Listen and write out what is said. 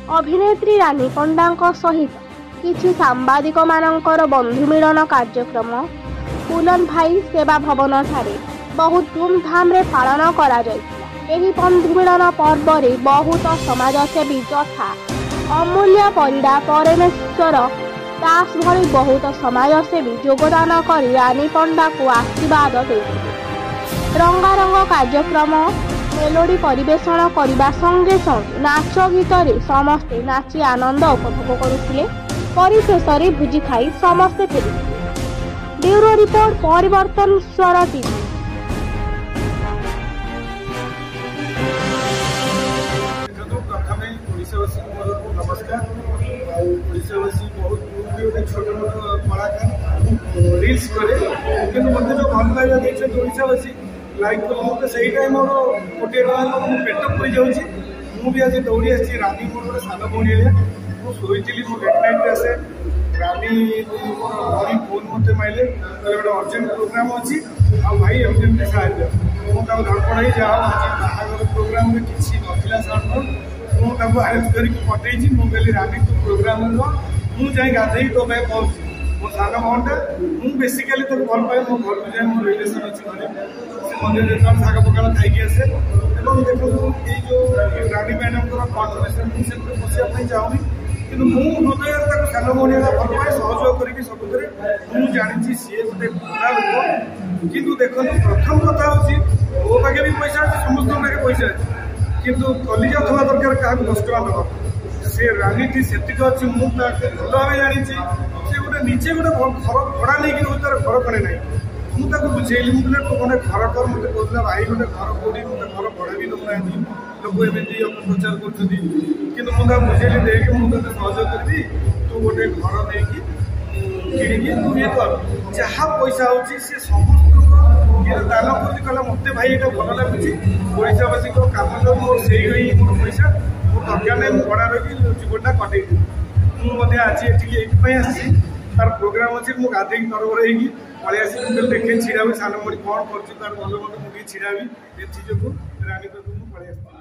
अभिनेत्री रानी पंडा सहित किछि सांबादिक मानकर बंधु मिलन कार्यक्रम पुलन भाई सेवा भवन ठारे बहुत धूमधाम रे पालन करा जायतिला। एही बंधु मिलन पर्व रे बहुत समाजसेवी तथा अमूल्य परिडा परमेश्वर दास भली बहुत समाजसेवी योगदान कर रानी पंडा को आशीर्वाद देते। रंगारंग कार्यक्रम मेलोडी परिवेषण करने संगे संगे नाच गीत समस्ते नाची आनंद उपभोग करुले। परिशेष भोजी खाई समस्ते फेरी। ब्यूरो रिपोर्ट परिवर्तन स्वर टीवी। नमस्कार। बहुत छोट मोट कलाकार रिल्स करे कि मत जो भल पाइबा देखते ओडावासी लाइक कर से मोर गोटे पेट पड़ जाऊँगी। मुझे आज दौड़ी आसी रानी मोर गोटे सान भौणी मुझे शोली मुझे आसे रानी मोर फोन मत माइले गोटे अर्जेंट प्रोग्राम अच्छी भाई एमती साहय मुझे धड़पड़ाई जहाँ बाहर प्रोग्राम में किसी ना साउंड मुझे आरेज कर पठे मुझे रानी तू प्रोग्राम मुझे गाधे तो पहुँची मो सान भौणटा मुझे बेसिकाली तो भल पाए मो घर को जाए मोर रिलेसन अच्छी घरे से मंदिर शाग पकाड़ खाई आसे। देखो ये जो रानी मैडम कन्फर्मेसन मुझे बसापी चाहूनी कि हृदय सान भौणी भल पाए सहयोग करके सबुद मुझे जानी सी गोटे बुढ़ा लोक कि देखो प्रथम कथा हूँ मो पाखे भी पैसा अच्छे समस्त पाखे पैसा अच्छे कितु कलिजा थवा दरकार क्या 10 टका दवा से रानी से अच्छी मुझे भल भाव जानी से गोटे निजे गोटे घर भड़ा नहीं तार घर करे ना मुझे बुझेली मुझे गोटे घर कर मत कहला भाई गोटे घर कौड़ी मत घर भड़ा भी दौना लोक एमती अपप्रचार कर मुझे बुझेली देख मुझे सहयोग करी तू गोटे घर नहीं कि तू ये कर जहाँ पैसा हो समस्त दान कर कहला मत भाई ये भल लगुच ओडावासी कम जो मोर से मोर पैसा मोर दरकार नहीं मुझे भड़ा रही जीवनटा कटे मुझे आज ये आसी तार प्रोग्राम अच्छे मुझे गाधे तरबर पलि आसी देखे छिड़ा सान भौणी कौन कर भल मत मुझे छिड़ा एथि जो रानी पाक पलि आस।